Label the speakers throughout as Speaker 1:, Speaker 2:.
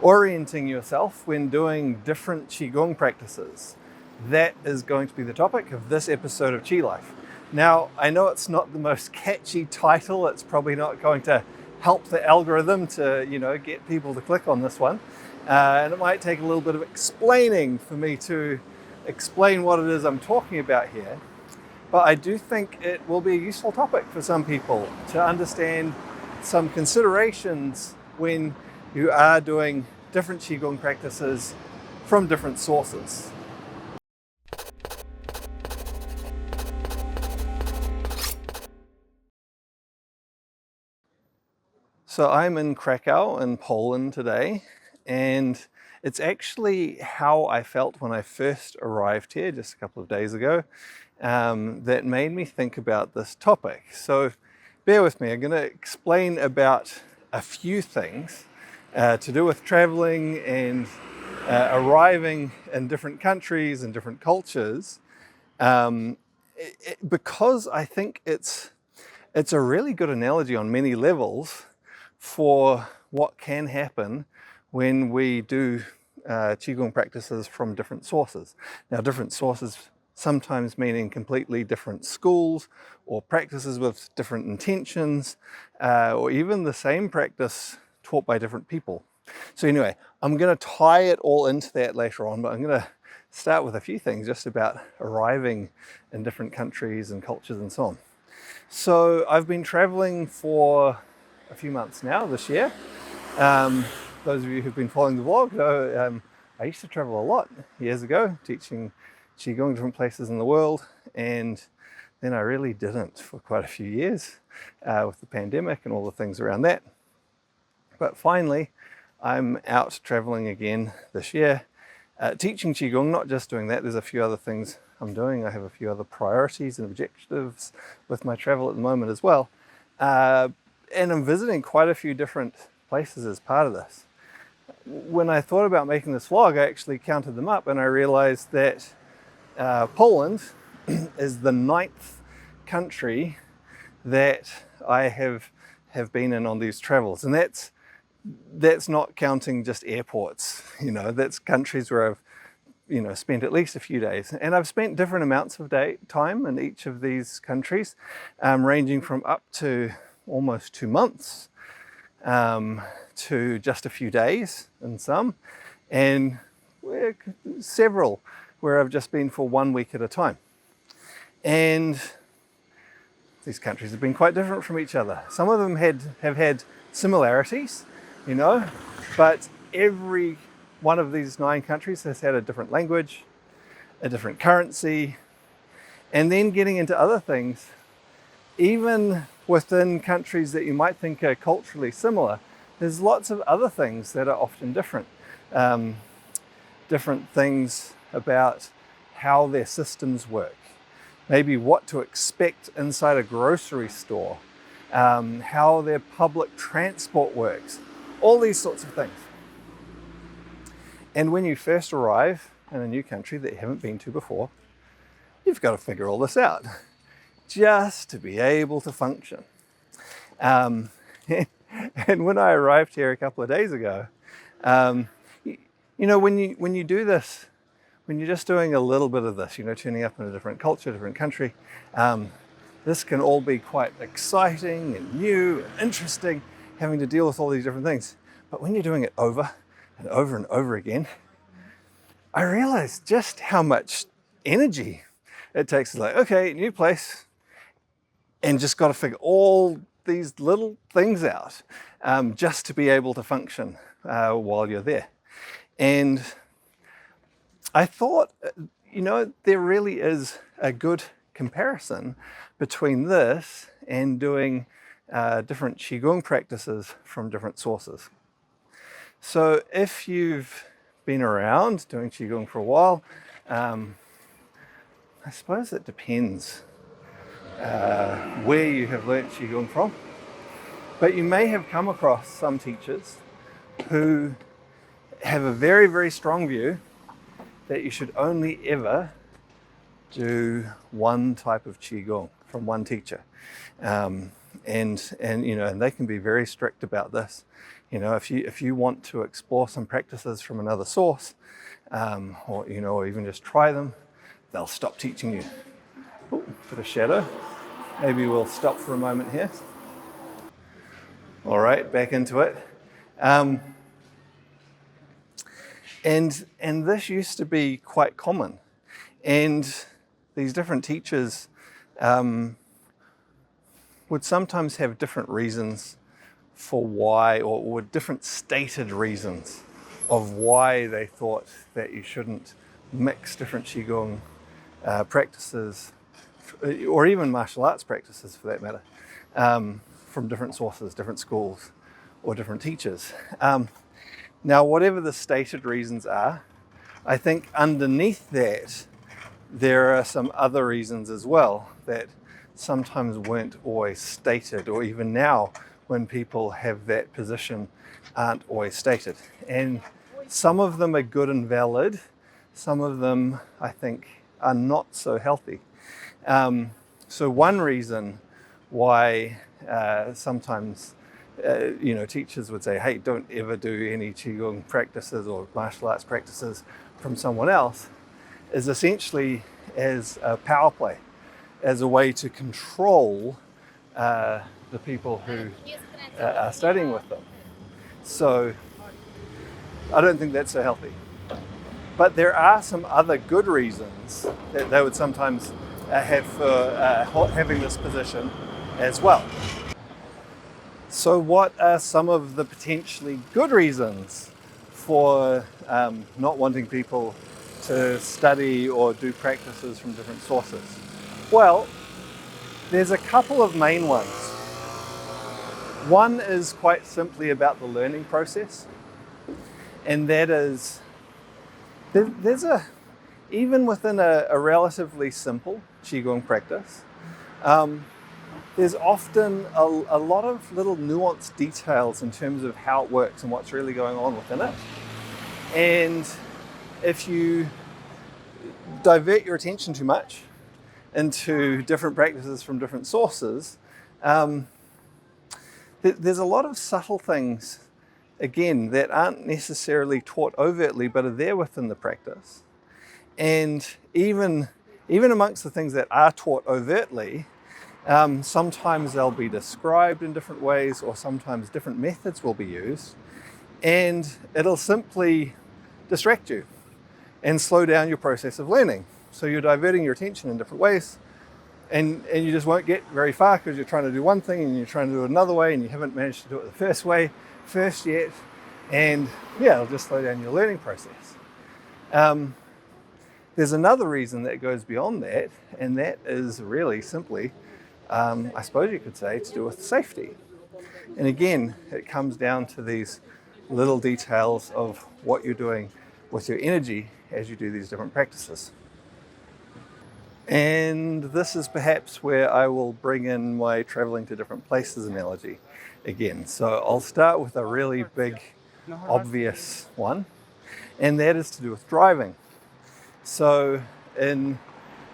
Speaker 1: orienting yourself when doing different Qigong practices. That is going to be the topic of this episode of Qi Life. Now, I know it's not the most catchy title. It's probably not going to help the algorithm to, get people to click on this one. And it might take a little bit of explaining for me to explain what it is I'm talking about here. But I do think it will be a useful topic for some people to understand some considerations when you are doing different Qigong practices from different sources. So I'm in Krakow in Poland today, and it's actually how I felt when I first arrived here just a couple of days ago that made me think about this topic. So bear with me, I'm going to explain about a few things to do with traveling and arriving in different countries and different cultures, because I think it's a really good analogy on many levels for what can happen when we do Qigong practices from different sources. Now, different sources sometimes meaning completely different schools or practices with different intentions, or even the same practice taught by different people. So anyway, I'm going to tie it all into that later on, but I'm going to start with a few things just about arriving in different countries and cultures and so on. So I've been traveling for a few months now this year. Those of you who've been following the vlog know I used to travel a lot years ago, teaching Qigong in different places in the world, and then I really didn't for quite a few years with the pandemic and all the things around that. But finally, I'm out traveling again this year, teaching Qigong, not just doing that. There's a few other things I'm doing. I have a few other priorities and objectives with my travel at the moment as well. And I'm visiting quite a few different places as part of this. When I thought about making this vlog, I actually counted them up and I realized that Poland is the 9th country that I have been in on these travels. And that's not counting just airports, that's countries where I've spent at least a few days. And I've spent different amounts of time in each of these countries, ranging from up to almost 2 months to just a few days in some, and several where I've just been for 1 week at a time. And these countries have been quite different from each other. Some of them have had similarities, but every one of these 9 countries has had a different language, a different currency, and then getting into other things, even within countries that you might think are culturally similar, there's lots of other things that are often different. Different things about how their systems work, maybe what to expect inside a grocery store, how their public transport works, all these sorts of things. And when you first arrive in a new country that you haven't been to before, you've got to figure all this out just to be able to function. And when I arrived here a couple of days ago, when you do this, when you're just doing a little bit of this, turning up in a different culture, different country, this can all be quite exciting and new and interesting, having to deal with all these different things. But when you're doing it over and over and over again, I realized just how much energy it takes. It's like, okay, new place, and just got to figure all these little things out just to be able to function while you're there. And I thought, there really is a good comparison between this and doing different Qigong practices from different sources. So if you've been around doing Qigong for a while, I suppose it depends where you have learnt Qigong from, but you may have come across some teachers who have a very, very strong view that you should only ever do one type of Qigong from one teacher. And they can be very strict about this. You know, if you want to explore some practices from another source, or you know, or even just try them, they'll stop teaching you. Ooh, bit of shadow. Maybe we'll stop for a moment here. All right, back into it. And this used to be quite common. And these different teachers would sometimes have different reasons for why, or different stated reasons of why they thought that you shouldn't mix different Qigong practices, or even martial arts practices for that matter, from different sources, different schools, or different teachers. Now, whatever the stated reasons are, I think underneath that, there are some other reasons as well that sometimes weren't always stated, or even now, when people have that position, aren't always stated. And some of them are good and valid. Some of them, I think, are not so healthy. So one reason why sometimes you know, teachers would say, hey, don't ever do any Qigong practices or martial arts practices from someone else, is essentially as a power play, as a way to control the people who are studying with them. So I don't think that's so healthy. But there are some other good reasons that they would sometimes have for having this position as well. So what are some of the potentially good reasons for not wanting people to study or do practices from different sources? Well, there's a couple of main ones. One is quite simply about the learning process, and that is, even within a relatively simple Qigong practice, there's often a lot of little nuanced details in terms of how it works and what's really going on within it. And if you divert your attention too much into different practices from different sources, there's a lot of subtle things, again, that aren't necessarily taught overtly, but are there within the practice. And even amongst the things that are taught overtly, sometimes they'll be described in different ways, or sometimes different methods will be used, and it'll simply distract you and slow down your process of learning. So you're diverting your attention in different ways, and you just won't get very far because you're trying to do one thing and you're trying to do it another way, and you haven't managed to do it the first way first yet, and yeah, it'll just slow down your learning process. There's another reason that goes beyond that, and that is really simply, I suppose you could say, to do with safety. And again, it comes down to these little details of what you're doing with your energy as you do these different practices. And this is perhaps where I will bring in my traveling to different places analogy again. So I'll start with a really big, obvious one, and that is to do with driving. So in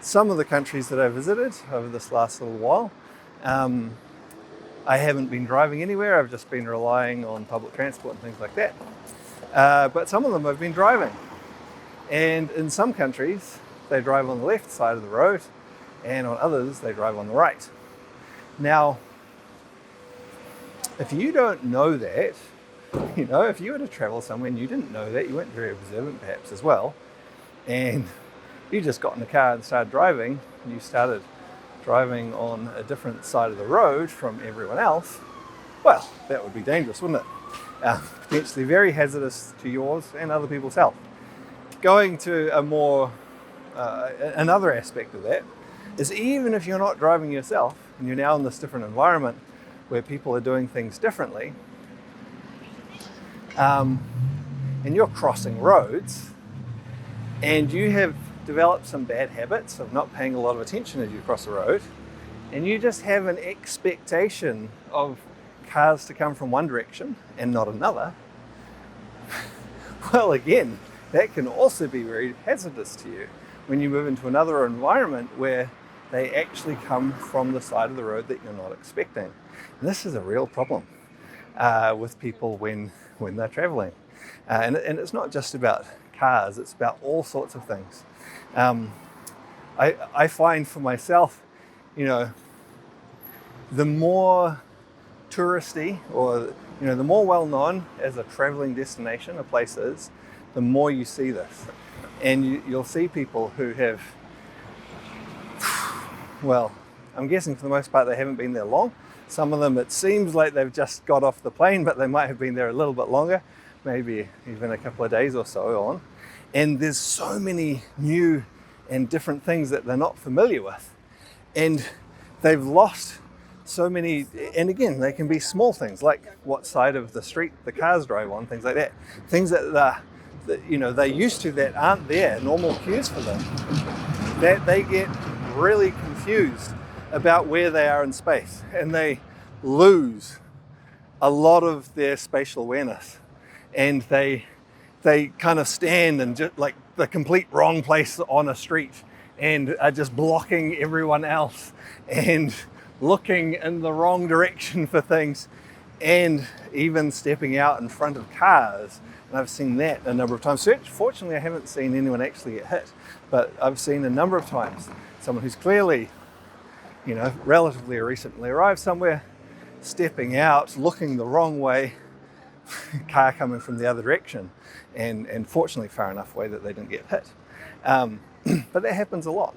Speaker 1: some of the countries that I visited over this last little while, I haven't been driving anywhere. I've just been relying on public transport and things like that. But some of them I've been driving. And in some countries, they drive on the left side of the road, and on others, they drive on the right. Now, if you don't know that, you know, if you were to travel somewhere and you didn't know that, you weren't very observant perhaps as well, and you just got in the car and started driving, and you started driving on a different side of the road from everyone else, well, that would be dangerous, wouldn't it? Potentially very hazardous to yours and other people's health. Going to a more, another aspect of that is, even if you're not driving yourself and you're now in this different environment where people are doing things differently, and you're crossing roads, and you have developed some bad habits of not paying a lot of attention as you cross the road, and you just have an expectation of cars to come from one direction and not another, well, again, that can also be very hazardous to you when you move into another environment where they actually come from the side of the road that you're not expecting. And this is a real problem. with people when they're traveling. And it's not just about cars, it's about all sorts of things. I find for myself, the more touristy or the more well known as a traveling destination a place is, the more you see this. And you'll see people who have, well, I'm guessing for the most part they haven't been there long. Some of them, it seems like they've just got off the plane, but they might have been there a little bit longer, maybe even a couple of days or so on. And there's so many new and different things that they're not familiar with. And they've lost so many, and again, they can be small things like what side of the street the cars drive on, things like that. Things that they're used to that aren't there, normal cues for them, that they get really confused about where they are in space, and they lose a lot of their spatial awareness, and they kind of stand in just like the complete wrong place on a street and are just blocking everyone else and looking in the wrong direction for things, and even stepping out in front of cars. And I've seen that a number of times. Fortunately, I haven't seen anyone actually get hit, but I've seen a number of times someone who's clearly, relatively recently arrived somewhere, stepping out, looking the wrong way, car coming from the other direction, and fortunately far enough away that they didn't get hit. But that happens a lot.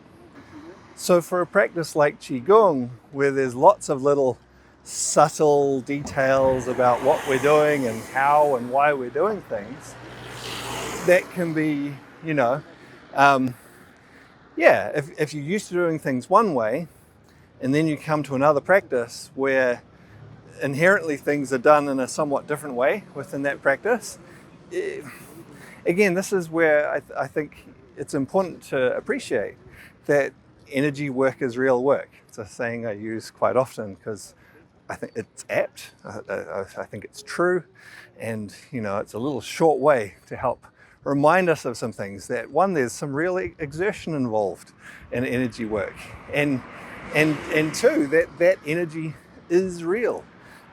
Speaker 1: So for a practice like Qigong, where there's lots of little subtle details about what we're doing and how and why we're doing things, that can be, if you're used to doing things one way, and then you come to another practice where inherently things are done in a somewhat different way within that practice, again, this is where I think it's important to appreciate that energy work is real work. It's a saying I use quite often because I think it's apt, I think it's true, and it's a little short way to help remind us of some things. That one, there's some real exertion involved in energy work, and two, that energy is real.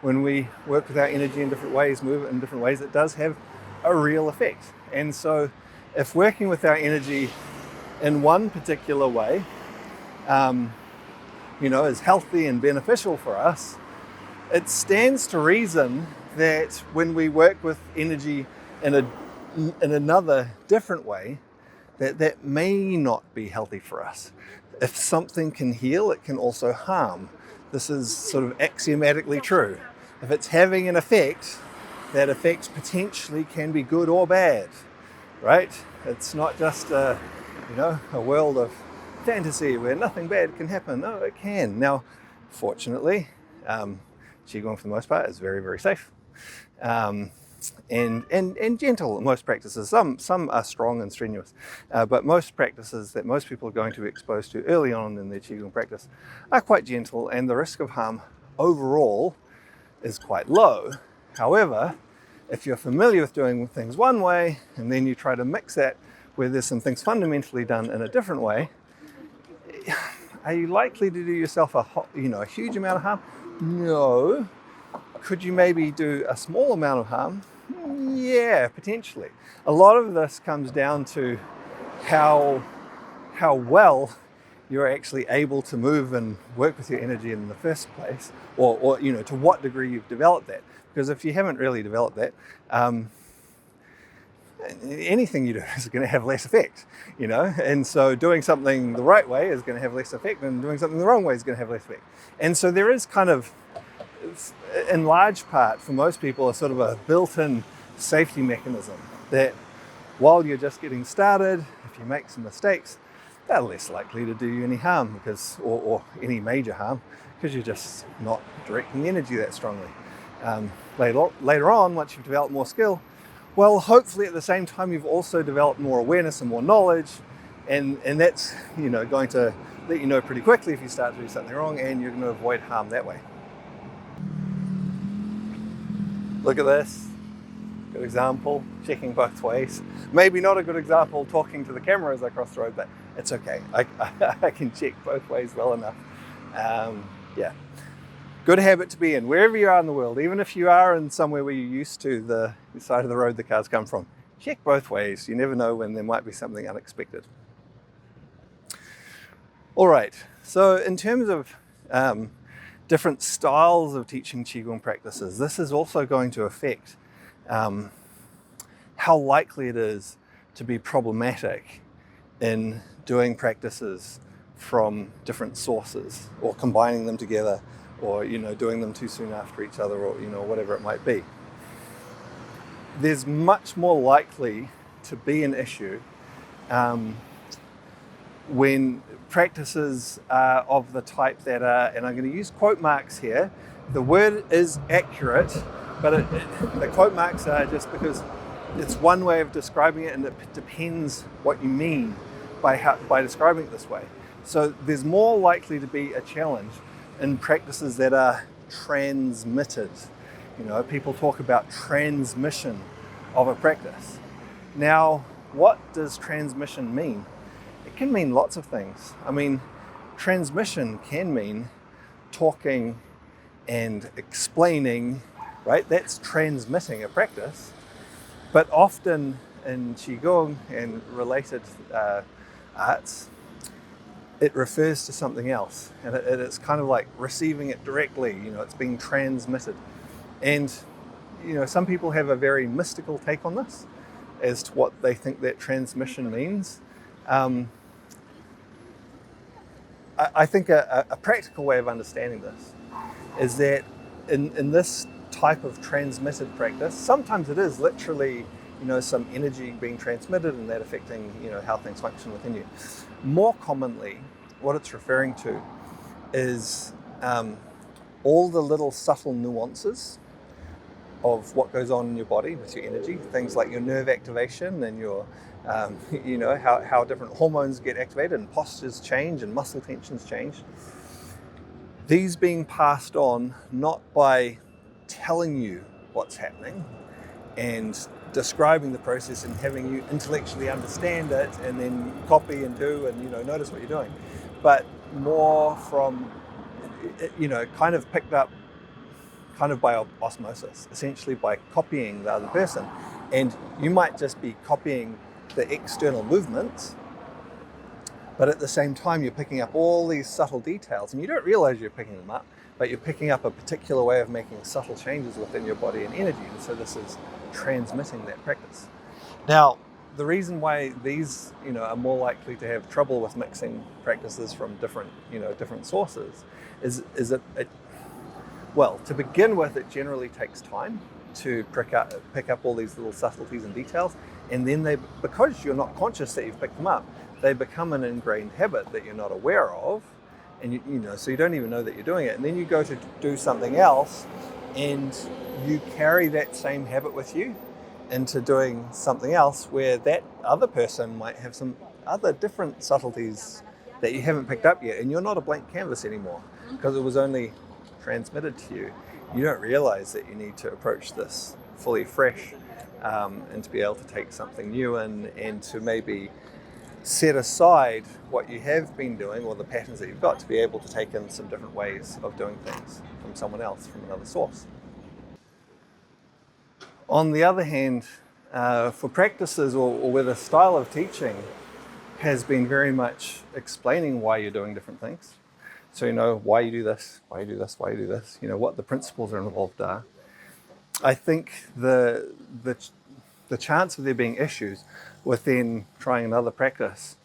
Speaker 1: When we work with our energy in different ways, move it in different ways, it does have a real effect. And so if working with our energy in one particular way is healthy and beneficial for us, it stands to reason that when we work with energy in another different way, that may not be healthy for us. If something can heal, it can also harm. This is sort of axiomatically true. If it's having an effect, that effect potentially can be good or bad, right? It's not just a world of fantasy where nothing bad can happen. No, it can. Now, fortunately, Qigong for the most part is very, very safe and gentle in most practices. Some are strong and strenuous, but most practices that most people are going to be exposed to early on in their Qigong practice are quite gentle, and the risk of harm overall is quite low. However, if you're familiar with doing things one way and then you try to mix that where there's some things fundamentally done in a different way, are you likely to do yourself a huge amount of harm? No. Could you maybe do a small amount of harm? Yeah, potentially. A lot of this comes down to how well you're actually able to move and work with your energy in the first place, or to what degree you've developed that. Because if you haven't really developed that, anything you do is going to have less effect, and so doing something the right way is going to have less effect, and doing something the wrong way is going to have less effect. And so there is kind of, in large part for most people, a sort of a built-in safety mechanism that while you're just getting started, if you make some mistakes, they're less likely to do you any harm or any major harm, because you're just not directing the energy that strongly. Later on, once you've developed more skill, well, hopefully at the same time you've also developed more awareness and more knowledge, and that's going to let you know pretty quickly if you start to do something wrong, and you're going to avoid harm that way. Look at this. Good example, checking both ways. Maybe not a good example talking to the camera as I cross the road, but it's okay. I can check both ways well enough. Good habit to be in, wherever you are in the world, even if you are in somewhere where you're used to the side of the road the cars come from. Check both ways. You never know when there might be something unexpected. All right, so in terms of different styles of teaching Qigong practices, this is also going to affect how likely it is to be problematic in doing practices from different sources, or combining them together, or doing them too soon after each other, or whatever it might be. There's much more likely to be an issue when practices are of the type that are, and I'm going to use quote marks here, the word is accurate, but the quote marks are just because it's one way of describing it, and it depends what you mean by describing it this way. So there's more likely to be a challenge in practices that are transmitted. People talk about transmission of a practice. Now, what does transmission mean? It can mean lots of things. I mean, transmission can mean talking and explaining, right? That's transmitting a practice. But often in Qigong and related arts, it refers to something else, and it's kind of like receiving it directly. It's being transmitted, and some people have a very mystical take on this as to what they think that transmission means. I think a practical way of understanding this is that in this type of transmitted practice, sometimes it is literally some energy being transmitted and that affecting how things function within you. More commonly, what it's referring to is all the little subtle nuances of what goes on in your body with your energy, things like your nerve activation and your how different hormones get activated and postures change and muscle tensions change. These being passed on not by telling you what's happening and describing the process and having you intellectually understand it and then copy and do and notice what you're doing, but more from kind of picked up kind of by osmosis, essentially by copying the other person. And you might just be copying the external movements, but at the same time you're picking up all these subtle details, and you don't realize you're picking them up, but you're picking up a particular way of making subtle changes within your body and energy. And so this is transmitting that practice. Now, the reason why these are more likely to have trouble with mixing practices from different sources is that well, to begin with, it generally takes time to pick up all these little subtleties and details, and then because you're not conscious that you've picked them up, they become an ingrained habit that you're not aware of, and so you don't even know that you're doing it. And then you go to do something else, and you carry that same habit with you into doing something else where that other person might have some other different subtleties that you haven't picked up yet, and you're not a blank canvas anymore because it was only transmitted to you. You don't realize that you need to approach this fully fresh, and to be able to take something new and to maybe set aside what you have been doing or the patterns that you've got to be able to take in some different ways of doing things from someone else, from another source. On the other hand, for practices or where the style of teaching has been very much explaining why you're doing different things, so why you do this, why you do this, why you do this, what the principles are involved are. I think the chance of there being issues within trying another practice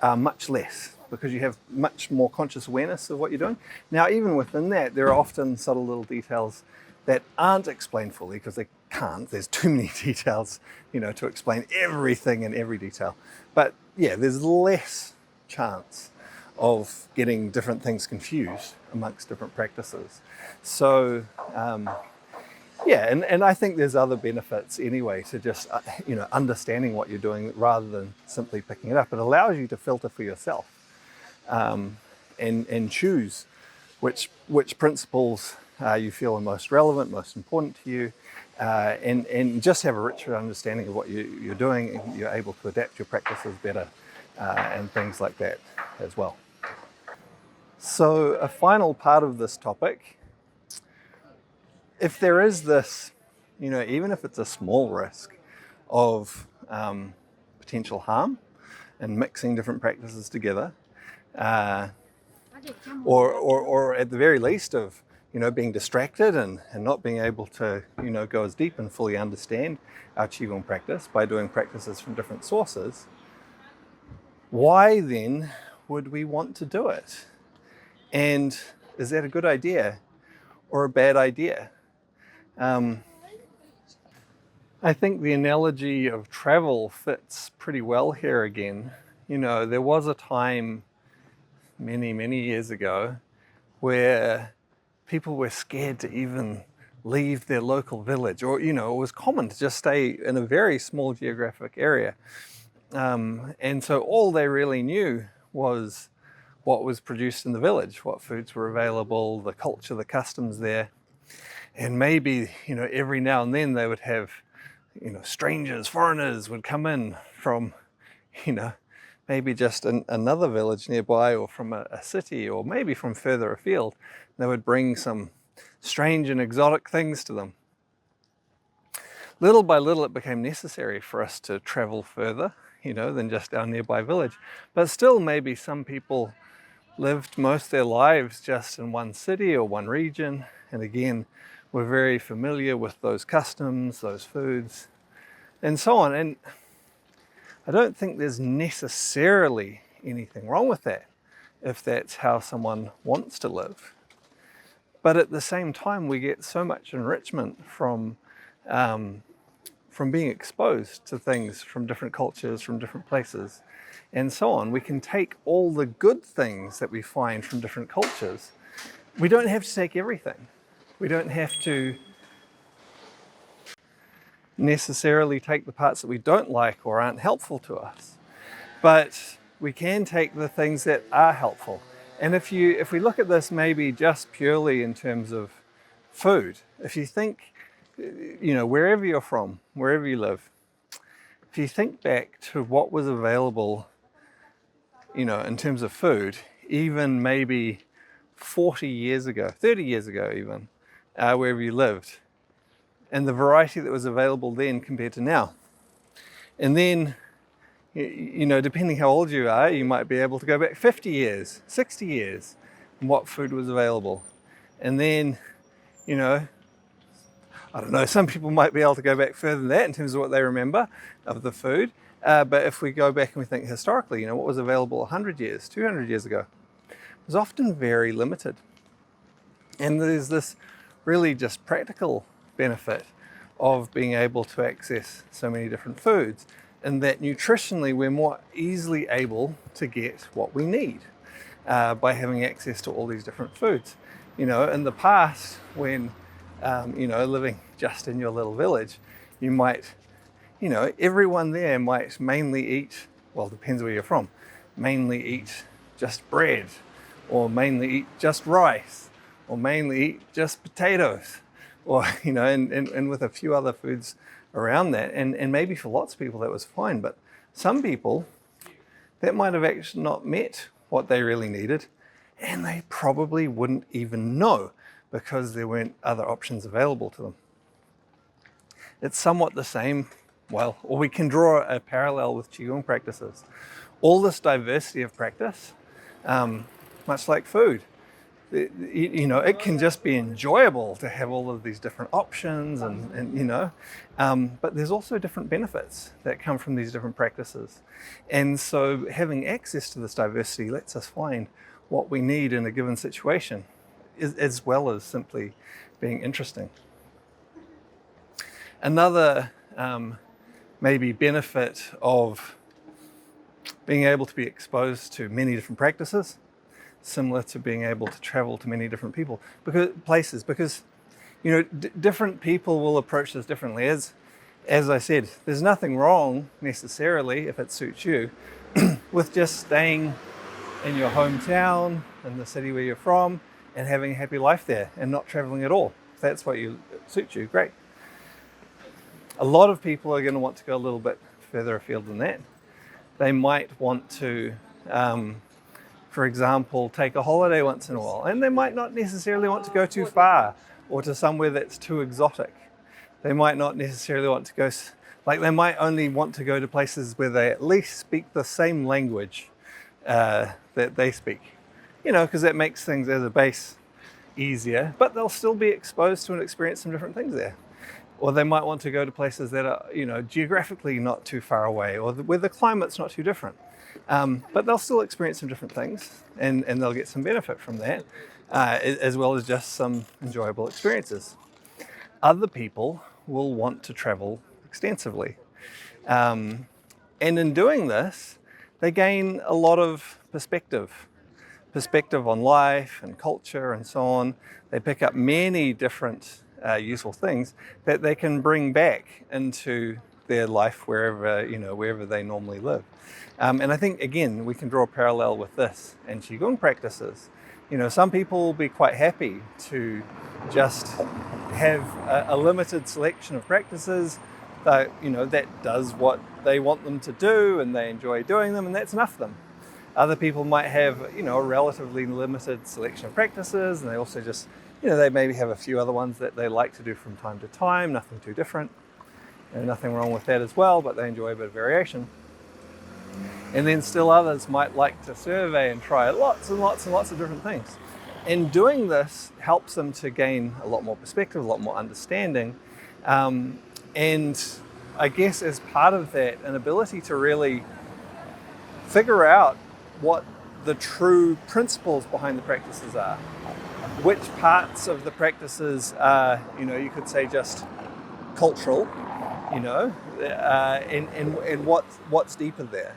Speaker 1: are much less because you have much more conscious awareness of what you're doing. Now, even within that, there are often subtle little details that aren't explained fully because they can't. There's too many details, to explain everything in every detail. But yeah, there's less chance of getting different things confused amongst different practices. So and I think there's other benefits anyway to just understanding what you're doing rather than simply picking it up. It allows you to filter for yourself and choose which principles you feel are most relevant, most important to you, and just have a richer understanding of what you're doing, and you're able to adapt your practices better and things like that as well. So a final part of this topic if there is this, even if it's a small risk of potential harm and mixing different practices together, or at the very least of being distracted and not being able to go as deep and fully understand our Qigong practice by doing practices from different sources, why then would we want to do it? And is that a good idea or a bad idea? I think the analogy of travel fits pretty well here again. There was a time many, many years ago where people were scared to even leave their local village, or it was common to just stay in a very small geographic area. And so all they really knew was what was produced in the village, what foods were available, the culture, the customs there. And maybe, every now and then they would have, strangers, foreigners would come in from, maybe just another village nearby, or from a city, or maybe from further afield. They would bring some strange and exotic things to them. Little by little, it became necessary for us to travel further, than just our nearby village. But still, maybe some people lived most of their lives just in one city or one region, and again, were very familiar with those customs, those foods, and so on. And I don't think there's necessarily anything wrong with that, if that's how someone wants to live. But at the same time, we get so much enrichment from being exposed to things from different cultures, from different places, and so on. We can take all the good things that we find from different cultures. We don't have to take everything. We don't have to necessarily take the parts that we don't like or aren't helpful to us. But we can take the things that are helpful. And if we look at this maybe just purely in terms of food, if you think, wherever you're from, wherever you live, if you think back to what was available, in terms of food, even maybe 40 years ago, 30 years ago even, wherever you lived, and the variety that was available then compared to now. And then, depending how old you are, you might be able to go back 50 years, 60 years, and what food was available. And then, I don't know, some people might be able to go back further than that in terms of what they remember of the food. But if we go back and we think historically, what was available 100 years, 200 years ago, it was often very limited. And there's this really just practical benefit of being able to access so many different foods, and that nutritionally we're more easily able to get what we need by having access to all these different foods. In the past, when living just in your little village, you might, everyone there might mainly eat, well, depends where you're from, mainly eat just bread, or mainly eat just rice, or mainly eat just potatoes, or, and with a few other foods around that. And maybe for lots of people that was fine, but some people, that might have actually not met what they really needed, and they probably wouldn't even know because there weren't other options available to them. It's somewhat the same, or we can draw a parallel with Qigong practices. All this diversity of practice, much like food, it can just be enjoyable to have all of these different options but there's also different benefits that come from these different practices. And so having access to this diversity lets us find what we need in a given situation, as well as simply being interesting. Another maybe benefit of being able to be exposed to many different practices, similar to being able to travel to many different places, because different people will approach this differently. As I said, there's nothing wrong necessarily, if it suits you, with just staying in your hometown, in the city where you're from, and having a happy life there and not traveling at all. If that's what suits you, great. A lot of people are going to want to go a little bit further afield than that. They might want to, for example, take a holiday once in a while, and they might not necessarily want to go too far or to somewhere that's too exotic. They might not necessarily want to go, like they might only want to go to places where they at least speak the same language that they speak, because that makes things as a base easier, but they'll still be exposed to and experience some different things there. Or they might want to go to places that are, geographically not too far away, or where the climate's not too different. But they'll still experience some different things, and they'll get some benefit from that, as well as just some enjoyable experiences. Other people will want to travel extensively. And in doing this, they gain a lot of perspective on life and culture and so on. They pick up many different useful things that they can bring back into their life wherever they normally live. And I think, again, we can draw a parallel with this and Qigong practices. Some people will be quite happy to just have a limited selection of practices that, that does what they want them to do and they enjoy doing them, and that's enough for them. Other people might have, a relatively limited selection of practices, and they also just, they maybe have a few other ones that they like to do from time to time, nothing too different. Nothing wrong with that as well, but they enjoy a bit of variation. And then still others might like to survey and try lots and lots and lots of different things. And doing this helps them to gain a lot more perspective, a lot more understanding. And I guess as part of that, an ability to really figure out what the true principles behind the practices are. Which parts of the practices are, you could say just cultural, and what's deeper there.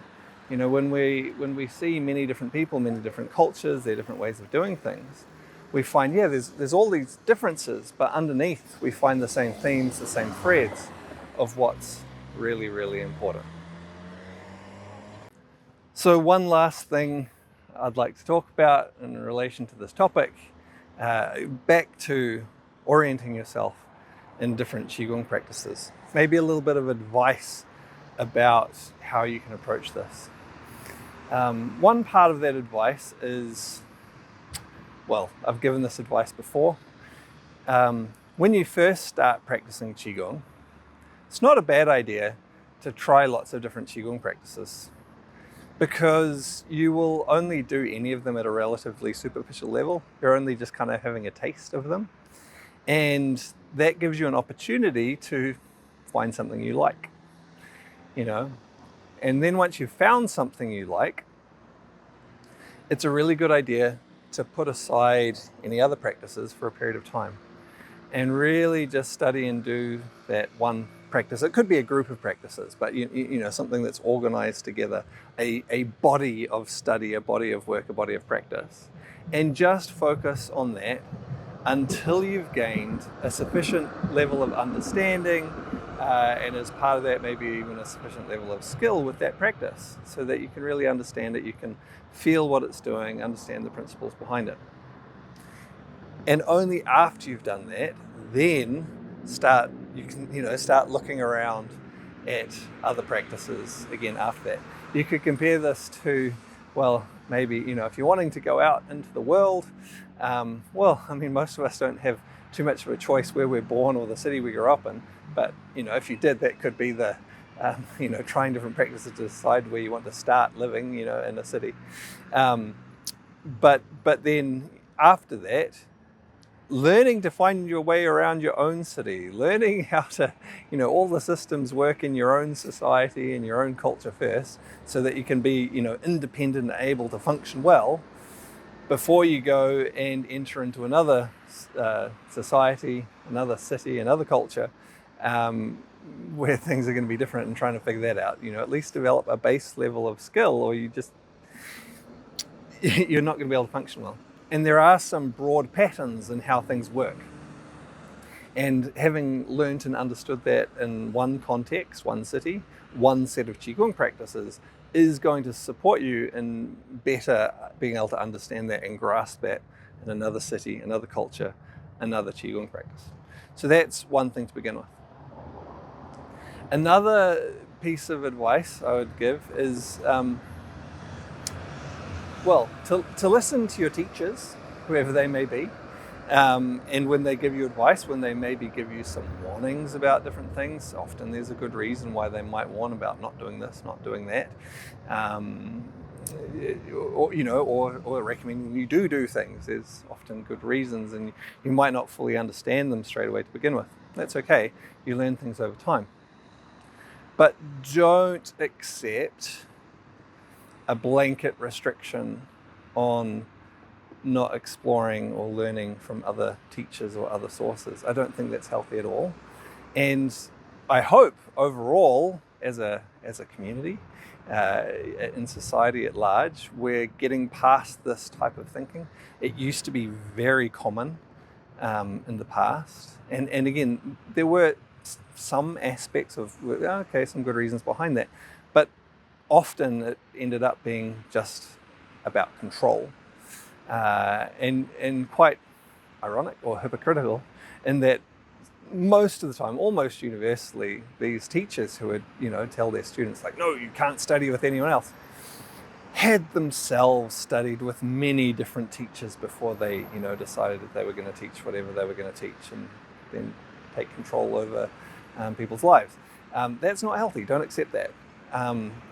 Speaker 1: When we see many different people, many different cultures, their different ways of doing things, we find, there's all these differences, but underneath we find the same themes, the same threads of what's really, really important. So one last thing I'd like to talk about in relation to this topic, back to orienting yourself in different Qigong practices. Maybe a little bit of advice about how you can approach this. One part of that advice is, I've given this advice before. When you first start practicing Qigong, it's not a bad idea to try lots of different Qigong practices, because you will only do any of them at a relatively superficial level. You're only just kind of having a taste of them. And that gives you an opportunity to find something you like, And then once you've found something you like, it's a really good idea to put aside any other practices for a period of time and really just study and do that one practice. It could be a group of practices, but something that's organized together, a body of study, a body of work, a body of practice, and just focus on that until you've gained a sufficient level of understanding, and as part of that, maybe even a sufficient level of skill with that practice, so that you can really understand it, you can feel what it's doing, understand the principles behind it. And only after you've done that, then start looking around at other practices again after that. You could compare this to, maybe, if you're wanting to go out into the world, most of us don't have too much of a choice where we're born or the city we grew up in. But, if you did, that could be the, trying different practices to decide where you want to start living, in a city. But then after that, learning to find your way around your own city, learning how to, all the systems work in your own society and your own culture first, so that you can be, independent and able to function well before you go and enter into another society, another city, another culture, where things are going to be different, and trying to figure that out. At least develop a base level of skill, or you're not going to be able to function well. And there are some broad patterns in how things work. And having learned and understood that in one context, one city, one set of Qigong practices is going to support you in better being able to understand that and grasp that in another city, another culture, another Qigong practice. So that's one thing to begin with. Another piece of advice I would give is to listen to your teachers, whoever they may be, And when they give you advice, when they maybe give you some warnings about different things, often there's a good reason why they might warn about not doing this, not doing that. Or recommending you do things. There's often good reasons, and you might not fully understand them straight away to begin with. That's okay. You learn things over time. But don't accept a blanket restriction on not exploring or learning from other teachers or other sources. I don't think that's healthy at all. And I hope overall, as a community, in society at large, we're getting past this type of thinking. It used to be very common in the past. And again, there were some aspects of, some good reasons behind that. But often it ended up being just about control. And quite ironic or hypocritical in that most of the time, almost universally, these teachers who would, tell their students like, no, you can't study with anyone else, had themselves studied with many different teachers before they, decided that they were going to teach whatever they were going to teach and then take control over people's lives. That's not healthy. Don't accept that.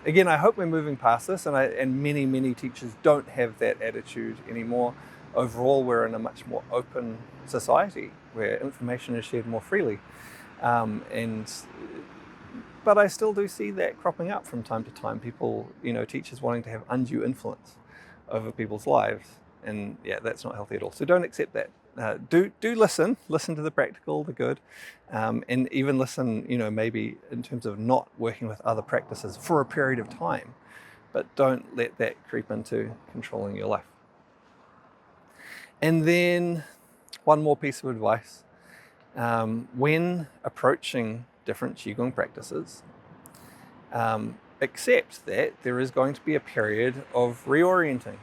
Speaker 1: Again, I hope we're moving past this, and many teachers don't have that attitude anymore. Overall, we're in a much more open society where information is shared more freely. But I still do see that cropping up from time to time. People, teachers wanting to have undue influence over people's lives. And yeah, that's not healthy at all. So don't accept that. Do listen to the practical, the good, and even listen, maybe in terms of not working with other practices for a period of time, but don't let that creep into controlling your life. And then one more piece of advice, when approaching different Qigong practices, accept that there is going to be a period of reorienting.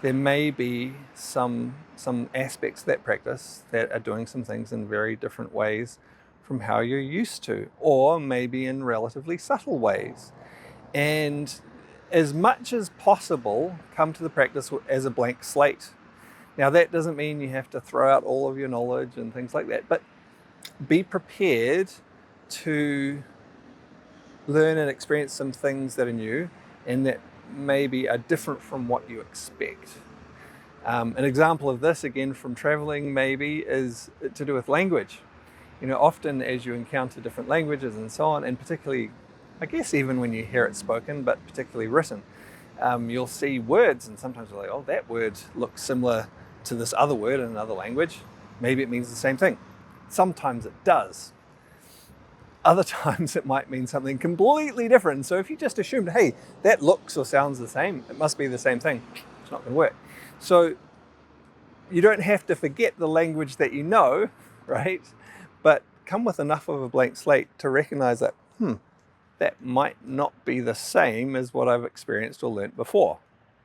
Speaker 1: There may be some aspects of that practice that are doing some things in very different ways from how you're used to, or maybe in relatively subtle ways. And as much as possible, come to the practice as a blank slate. Now, that doesn't mean you have to throw out all of your knowledge and things like that, but be prepared to learn and experience some things that are new and that maybe are different from what you expect. An example of this, again, from traveling maybe, is to do with language. Often as you encounter different languages and so on, and particularly, I guess even when you hear it spoken, but particularly written, you'll see words and sometimes you're like, oh, that word looks similar to this other word in another language. Maybe it means the same thing. Sometimes it does. Other times it might mean something completely different. So if you just assumed, hey, that looks or sounds the same, it must be the same thing, it's not going to work. So you don't have to forget the language that you know, right? But come with enough of a blank slate to recognize that, that might not be the same as what I've experienced or learnt before,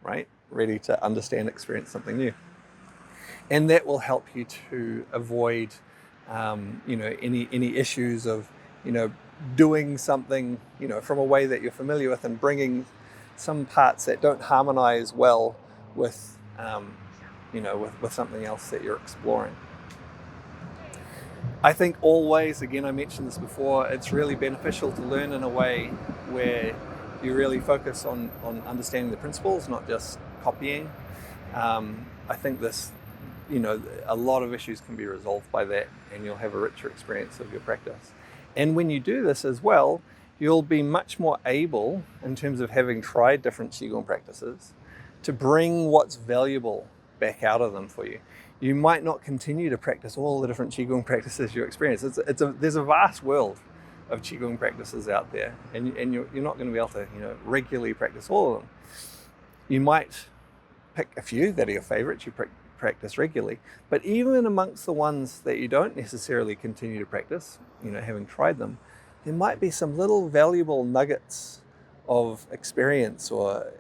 Speaker 1: right? Ready to understand, experience something new. And that will help you to avoid, any issues of, doing something, from a way that you're familiar with and bringing some parts that don't harmonize well with, with something else that you're exploring. I think always, again, I mentioned this before, it's really beneficial to learn in a way where you really focus on understanding the principles, not just copying. I think this, a lot of issues can be resolved by that, and you'll have a richer experience of your practice. And when you do this as well, you'll be much more able, in terms of having tried different Qigong practices, to bring what's valuable back out of them for you. You might not continue to practice all the different Qigong practices you experience. There's a vast world of Qigong practices out there, and you're not going to be able to regularly practice all of them. You might pick a few that are your favorites you practice regularly, but even amongst the ones that you don't necessarily continue to practice, having tried them, there might be some little valuable nuggets of experience or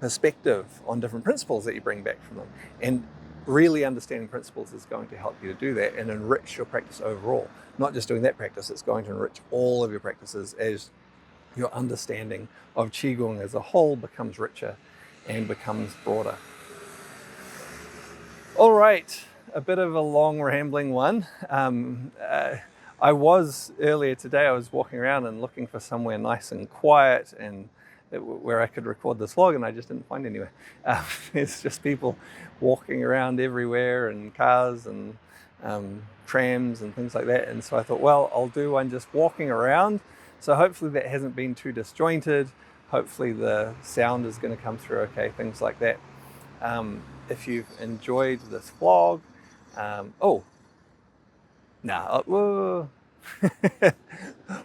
Speaker 1: perspective on different principles that you bring back from them. And really understanding principles is going to help you to do that and enrich your practice overall. Not just doing that practice, it's going to enrich all of your practices as your understanding of Qigong as a whole becomes richer and becomes broader. All right, a bit of a long rambling one. I was earlier today, I was walking around and looking for somewhere nice and quiet and where I could record this vlog, and I just didn't find anywhere. It's just people walking around everywhere, and cars and trams and things like that. And so I thought, well, I'll do one just walking around. So hopefully that hasn't been too disjointed. Hopefully the sound is going to come through okay, things like that. If you've enjoyed this vlog,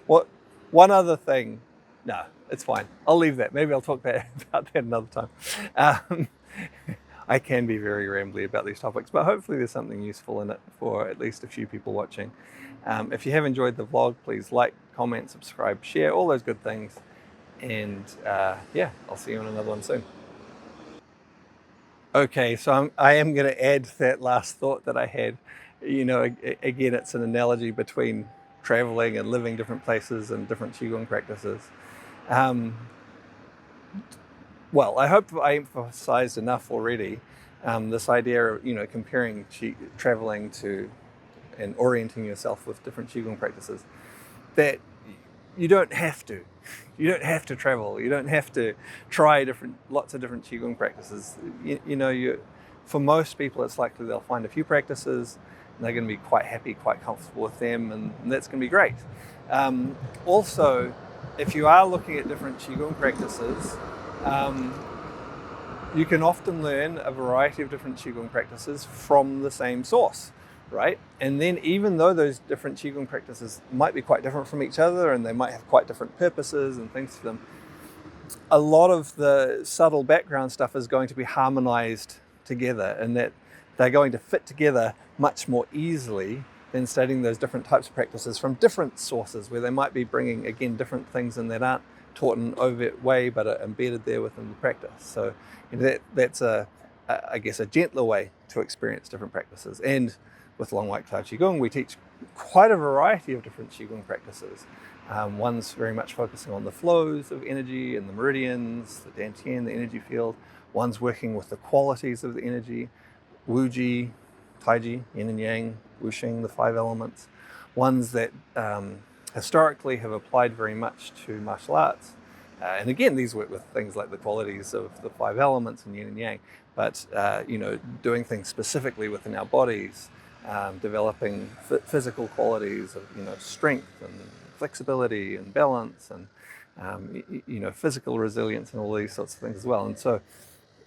Speaker 1: what? One other thing. No, it's fine. I'll leave that. Maybe I'll talk about that another time. I can be very rambly about these topics, but hopefully there's something useful in it for at least a few people watching. If you have enjoyed the vlog, please like, comment, subscribe, share, all those good things. And yeah, I'll see you on another one soon. Okay, so I am going to add that last thought that I had. You know, again, it's an analogy between traveling and living different places and different Qigong practices. Well, I hope I emphasized enough already this idea of, you know, comparing traveling to and orienting yourself with different Qigong practices, that you don't have to. You don't have to travel. You don't have to try lots of different Qigong practices. For most people, it's likely they'll find a few practices and they're going to be quite happy, quite comfortable with them, and that's going to be great. Also, if you are looking at different Qigong practices, you can often learn a variety of different Qigong practices from the same source, right? And then even though those different Qigong practices might be quite different from each other and they might have quite different purposes and things to them, a lot of the subtle background stuff is going to be harmonized together, and that they're going to fit together much more easily than studying those different types of practices from different sources, where they might be bringing, again, different things in that aren't taught in an overt way but are embedded there within the practice. So that's I guess a gentler way to experience different practices. And with Long White Cloud Qigong, we teach quite a variety of different Qigong practices. One's very much focusing on the flows of energy and the meridians, the dantian, the energy field. One's working with the qualities of the energy, Wuji, Taiji, yin and yang, Wuxing, the 5 elements. Ones that historically have applied very much to martial arts. And again, these work with things like the qualities of the 5 elements and yin and yang, but doing things specifically within our bodies, developing physical qualities of strength and flexibility and balance and physical resilience and all these sorts of things as well. And so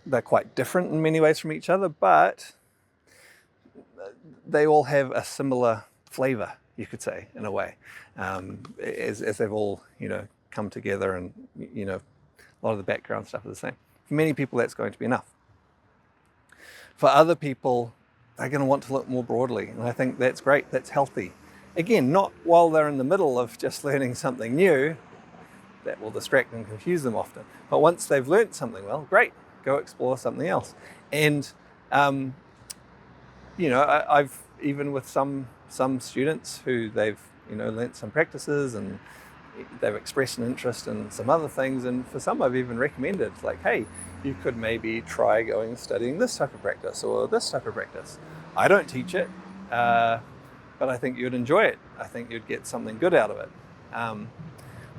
Speaker 1: they're quite different in many ways from each other, but they all have a similar flavor, you could say, in a way, as they've all come together, and a lot of the background stuff is the same. For many people, that's going to be enough. For other people, they're going to want to look more broadly, and I think that's great, that's healthy. Again, not while they're in the middle of just learning something new, that will distract and confuse them often. But once they've learned something well, great, go explore something else. And I've even with some students who they've learnt some practices and they've expressed an interest in some other things, and for some I've even recommended, like, hey, you could maybe try going and studying this type of practice or this type of practice. I don't teach it, but I think you'd enjoy it. I think you'd get something good out of it.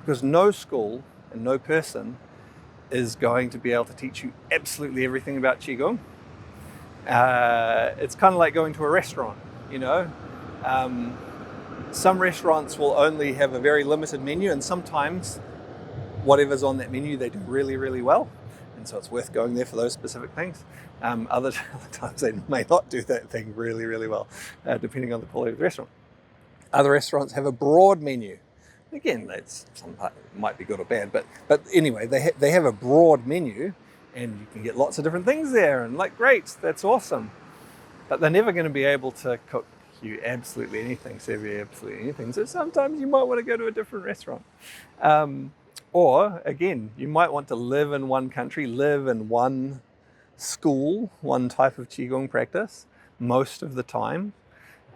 Speaker 1: Because no school and no person is going to be able to teach you absolutely everything about Qigong. It's kind of like going to a restaurant, Some restaurants will only have a very limited menu, and sometimes whatever's on that menu they do really, really well. And so it's worth going there for those specific things. Other times they may not do that thing really, really well, depending on the quality of the restaurant. Other restaurants have a broad menu. Again, some part might be good or bad, but anyway, they have a broad menu, and you can get lots of different things there, and great, that's awesome. But they're never going to be able to cook you absolutely anything, serve you absolutely anything. So sometimes you might want to go to a different restaurant. Or again, you might want to live in one country, live in one school, one type of Qigong practice most of the time.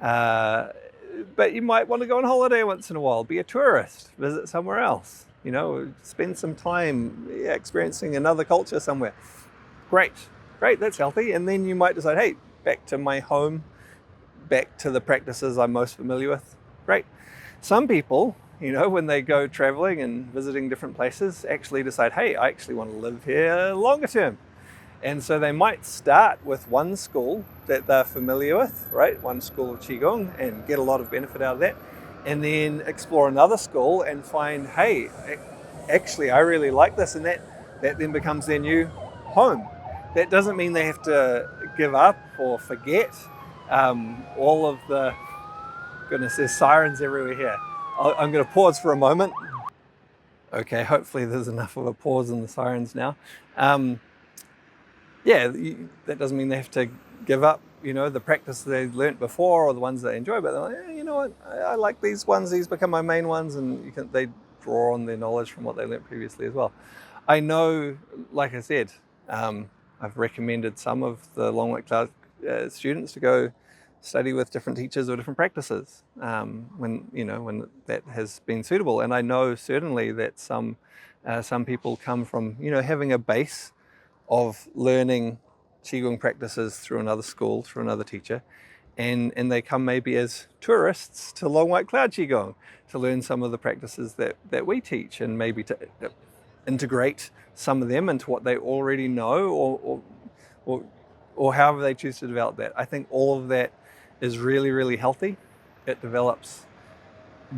Speaker 1: But you might want to go on holiday once in a while, be a tourist, visit somewhere else, spend some time experiencing another culture somewhere. Great, that's healthy. And then you might decide, hey, back to my home back to the practices I'm most familiar with, great. Some people, you know, when they go traveling and visiting different places, actually decide, hey, I actually want to live here longer term. And so they might start with one school that they're familiar with, right? One school of Qigong, and get a lot of benefit out of that. And then explore another school and find, hey, actually, I really like this. And that then becomes their new home. That doesn't mean they have to give up or forget all of the, goodness, there's sirens everywhere here. I'm going to pause for a moment. Okay, hopefully there's enough of a pause in the sirens now. Yeah, that doesn't mean they have to give up, you know, the practice they learnt before or the ones they enjoy, but they're like, you know what, I like these ones, these become my main ones, and they draw on their knowledge from what they learnt previously as well. I know, like I said, I've recommended some of the Long White Cloud students to go study with different teachers or different practices when that has been suitable. And I know certainly that some people come from, you know, having a base of learning Qigong practices through another school, through another teacher, and they come maybe as tourists to Long White Cloud Qigong to learn some of the practices that we teach, and maybe to integrate some of them into what they already know, or however they choose to develop that. I think all of that is really, really healthy. It develops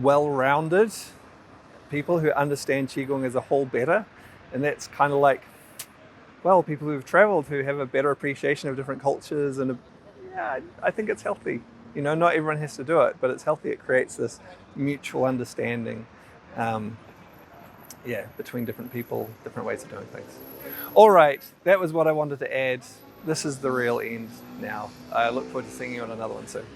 Speaker 1: well-rounded people who understand Qigong as a whole better, and that's kind of like, well, people who've traveled, who have a better appreciation of different cultures, and yeah, I think it's healthy. You know, not everyone has to do it, but it's healthy. It creates this mutual understanding, between different people, different ways of doing things. All right, that was what I wanted to add. This is the real end now. I look forward to seeing you on another one soon.